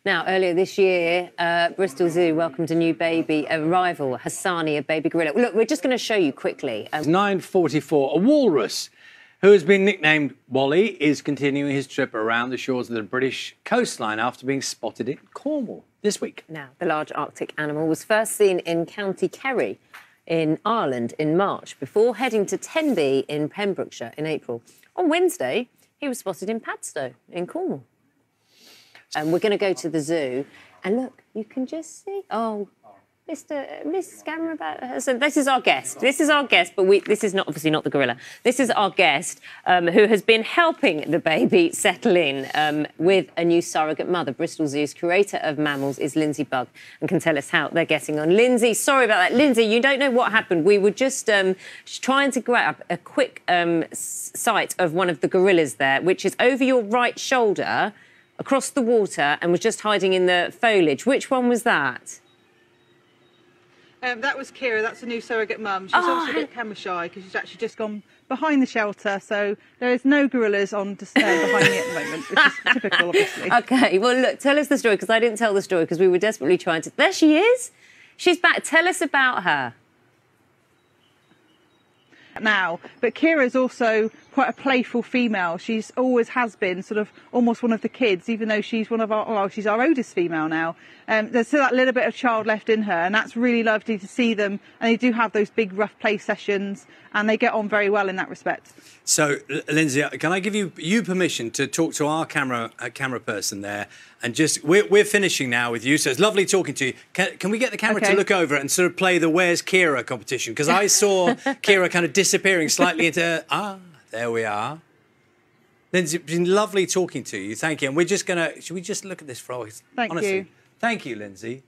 Now, earlier this year, Bristol Zoo welcomed a new baby arrival, Hasani, a baby gorilla. Look, we're just going to show you quickly. 9:44. A walrus, who has been nicknamed Wally, is continuing his trip around the shores of the British coastline after being spotted in Cornwall this week. Now, the large Arctic animal was first seen in County Kerry in Ireland in March, before heading to Tenby in Pembrokeshire in April. On Wednesday, he was spotted in Padstow in Cornwall. And we're going to go to the zoo, and look, you can just see. Oh, Mrs. Camera, so this is our guest. This is our guest, but this is not obviously not the gorilla. This is our guest who has been helping the baby settle in with a new surrogate mother. Bristol Zoo's curator of mammals is Lindsay Bugg, and can tell us how they're getting on. Lindsay, sorry about that. Lindsay, you don't know what happened. We were just trying to grab a quick sight of one of the gorillas there, which is over your right shoulder, across the water, and was just hiding in the foliage. Which one was that? That was Kira. That's a new surrogate mum. She's also a bit camera shy because she's actually just gone behind the shelter, so there is no gorillas on display behind me at the moment, which is typical, obviously. OK, well, look, tell us the story, because I didn't tell the story because we were desperately trying to... There she is. She's back. Tell us about her. Now, but Kira's also quite a playful female. She's always has been sort of almost one of the kids, even though she's one of our, well, she's our oldest female now. There's still that little bit of child left in her, and that's really lovely to see them. And they do have those big rough play sessions, and they get on very well in that respect. So, Lindsay, can I give you permission to talk to our camera person there? And just, we're finishing now with you, so it's lovely talking to you. Can we get the camera to look over and sort of play the Where's Kira competition? Because I saw Kira kind of disappearing slightly into... there we are. Lindsay, it's been lovely talking to you. Thank you. And we're just going to... Should we just look at this frog? Thank you. Thank you, Lindsay.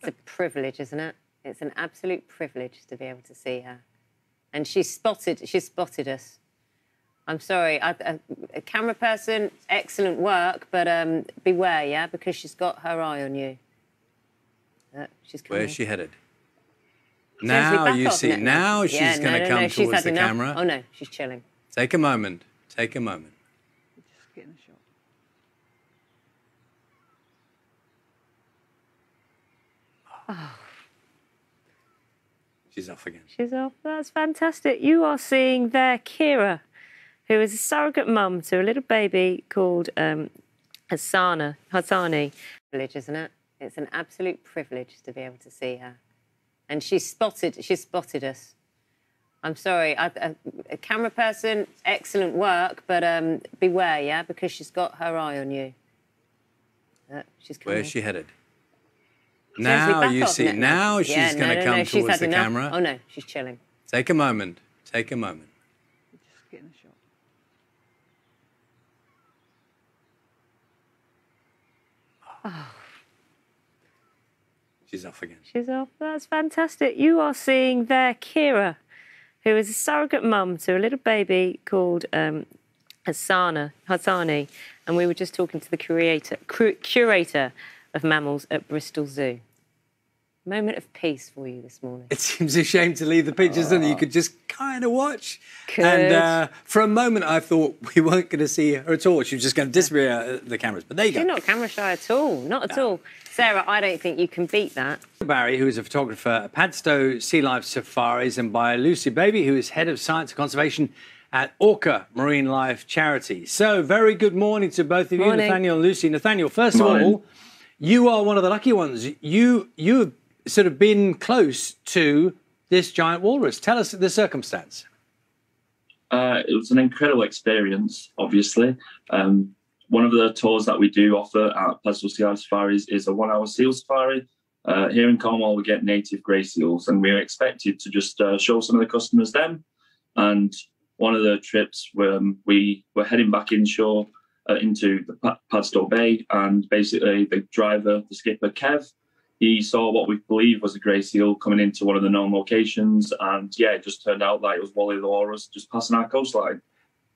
It's a privilege, isn't it? It's an absolute privilege to be able to see her. And she spotted us. I'm sorry, a camera person, excellent work, but beware, yeah, because she's got her eye on you. She's coming. Where's she headed? Now you see, now she's going to come towards the camera. Oh, no, she's chilling. Take a moment. Take a moment. Just getting a shot. Oh. She's off again. She's off. That's fantastic. You are seeing there Kira, who is a surrogate mum to a little baby called Hasani. Privilege, isn't it? It's an absolute privilege to be able to see her. And she's spotted us. I'm sorry, a camera person, excellent work, but beware, yeah, because she's got her eye on you. She's coming. Where's she headed? Now you see, now she's going to come towards the camera. Oh, no, she's chilling. Take a moment. Take a moment. Just getting a shot. Oh. She's off again. She's off. That's fantastic. You are seeing there Kira, who is a surrogate mum to a little baby called Hasani. And we were just talking to the curator of mammals at Bristol Zoo. Moment of peace for you this morning. It seems a shame to leave the pictures, doesn't it? You could just kind of watch. Could. And for a moment, I thought we weren't going to see her at all. She was just going to disappear at the cameras. But there you go. She's not camera shy at all. Not at all. Sarah, I don't think you can beat that. Barry, who is a photographer at Padstow Sea Life Safaris, and by Lucy Baby, who is head of science and conservation at Orca Marine Life Charity. So, very good morning to both of you, Nathaniel and Lucy. Nathaniel, first of all, you are one of the lucky ones. You've sort of been close to this giant walrus. Tell us the circumstance. It was an incredible experience, obviously. One of the tours that we do offer at Padstow Sea Life Safaris is a 1-hour seal safari. Here in Cornwall, we get native grey seals, and we're expected to just show some of the customers them. And one of the trips, we were heading back inshore into the Padstow Bay, and basically the driver, the skipper, Kev, he saw what we believe was a grey seal coming into one of the known locations, and yeah, it just turned out that it was Wally the walrus just passing our coastline.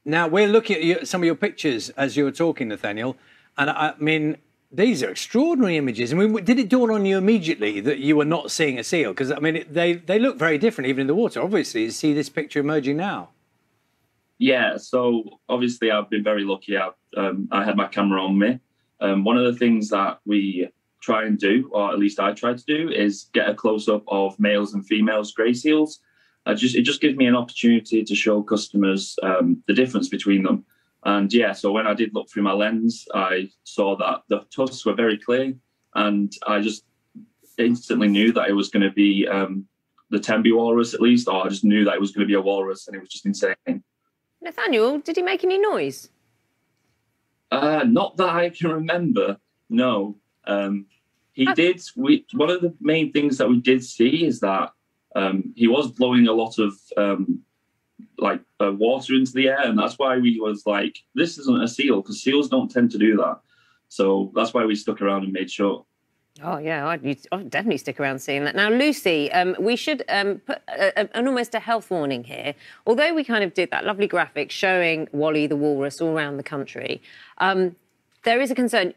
Now, we're looking at some of your pictures as you were talking, Nathaniel, and I mean, these are extraordinary images. I mean, did it dawn on you immediately that you were not seeing a seal? Because, I mean, they look very different even in the water, obviously. You see this picture emerging now. Yeah, so obviously I've been very lucky. I had my camera on me. One of the things that we try and do, or at least I try to do, is get a close-up of males and females grey seals. It just gives me an opportunity to show customers the difference between them. And yeah, so when I did look through my lens, I saw that the tusks were very clear, and I just instantly knew that it was going to be the Tenby walrus, at least, or I just knew that it was going to be a walrus, and it was just insane. Nathaniel, did he make any noise? Not that I can remember, no. He did. One of the main things that we did see is that he was blowing a lot of water into the air, and that's why we was like, this isn't a seal, because seals don't tend to do that. So that's why we stuck around and made sure. Oh, yeah, I'd definitely stick around seeing that. Now, Lucy, we should put an almost a health warning here. Although we kind of did that lovely graphic showing Wally the walrus all around the country, there is a concern.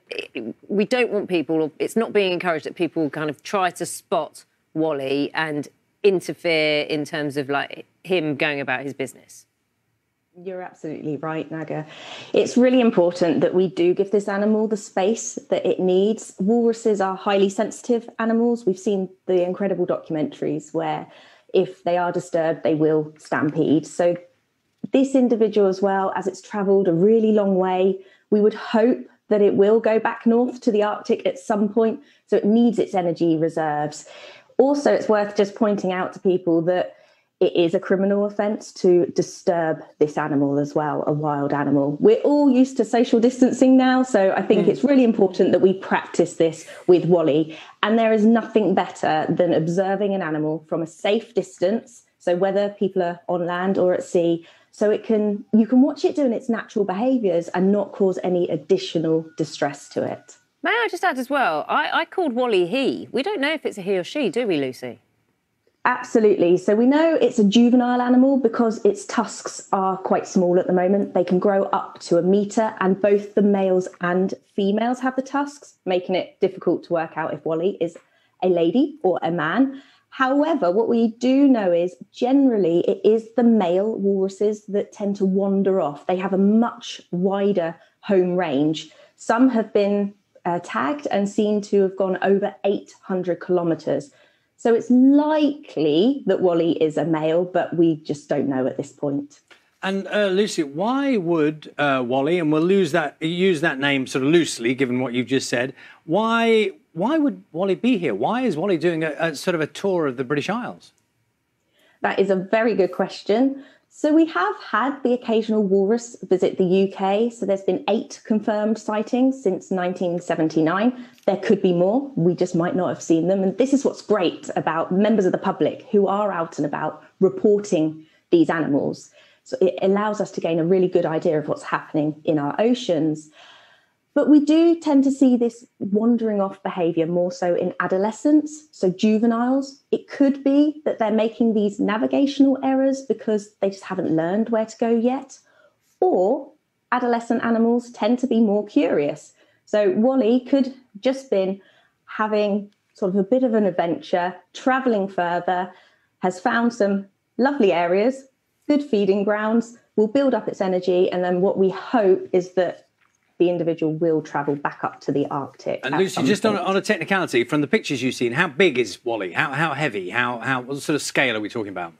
We don't want people, or it's not being encouraged that people kind of try to spot Wally and interfere in terms of like him going about his business. You're absolutely right, Naga. It's really important that we do give this animal the space that it needs. Walruses are highly sensitive animals. We've seen the incredible documentaries where if they are disturbed, they will stampede. So this individual as well, as it's travelled a really long way, we would hope that it will go back north to the Arctic at some point. So it needs its energy reserves. Also, it's worth just pointing out to people that it is a criminal offence to disturb this animal as well, a wild animal. We're all used to social distancing now, so I think it's really important that we practice this with Wally. And there is nothing better than observing an animal from a safe distance, so whether people are on land or at sea, so you can watch it doing its natural behaviours and not cause any additional distress to it. May I just add as well, I called Wally he. We don't know if it's a he or she, do we, Lucy? Absolutely. So we know it's a juvenile animal because its tusks are quite small at the moment. They can grow up to 1 metre, and both the males and females have the tusks, making it difficult to work out if Wally is a lady or a man. However, what we do know is generally it is the male walruses that tend to wander off. They have a much wider home range. Some have been tagged and seen to have gone over 800 kilometres. So it's likely that Wally is a male, but we just don't know at this point. And Lucy, why would Wally, and we'll use that name sort of loosely, given what you've just said, why would Wally be here? Why is Wally doing a sort of a tour of the British Isles? That is a very good question. So we have had the occasional walrus visit the UK. So there's been 8 confirmed sightings since 1979. There could be more. We just might not have seen them. And this is what's great about members of the public who are out and about reporting these animals. So it allows us to gain a really good idea of what's happening in our oceans. But we do tend to see this wandering off behaviour more so in adolescents, so juveniles. It could be that they're making these navigational errors because they just haven't learned where to go yet. Or adolescent animals tend to be more curious. So Wally could just been having sort of a bit of an adventure, travelling further, has found some lovely areas, good feeding grounds, will build up its energy, and then what we hope is that the individual will travel back up to the Arctic. And Lucy, just on a technicality, from the pictures you've seen, how big is Wally? How heavy? What sort of scale are we talking about?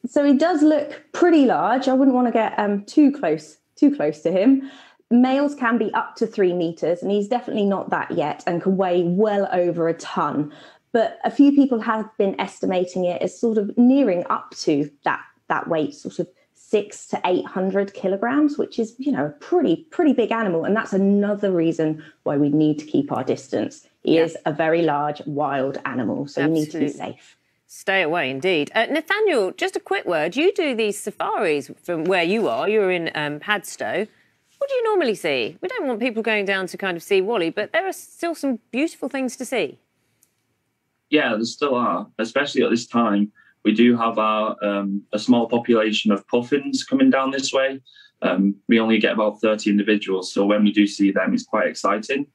So he does look pretty large. I wouldn't want to get too close to him. Males can be up to 3 metres, and he's definitely not that yet and can weigh well over a tonne. But a few people have been estimating it as sort of nearing up to that weight, sort of 600 to 800 kilograms, which is, a pretty big animal. And that's another reason why we need to keep our distance. He is a very large wild animal, so you need to be safe. Stay away, indeed. Nathaniel, just a quick word. You do these safaris from where you are. You're in Padstow. What do you normally see? We don't want people going down to kind of see Wally, but there are still some beautiful things to see. Yeah, there still are, especially at this time. We do have a small population of puffins coming down this way. We only get about 30 individuals, so when we do see them, it's quite exciting.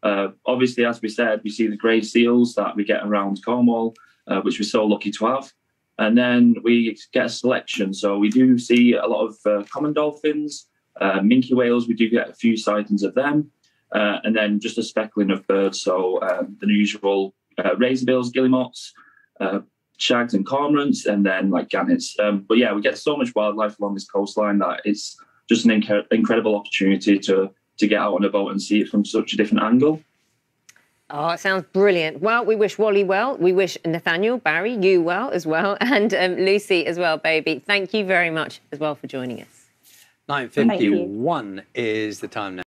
Obviously, as we said, we see the grey seals that we get around Cornwall, which we're so lucky to have. And then we get a selection. So we do see a lot of common dolphins, minke whales. We do get a few sightings of them. and then just a speckling of birds. So the usual razorbills, guillemots, shags and cormorants, and then like gannets. But yeah, we get so much wildlife along this coastline that it's just an incredible opportunity to get out on a boat and see it from such a different angle. Oh, it sounds brilliant. Well, we wish Wally well. We wish Nathaniel, Barry, you well as well, and Lucy as well, baby. Thank you very much as well for joining us. 9:51 is the time now.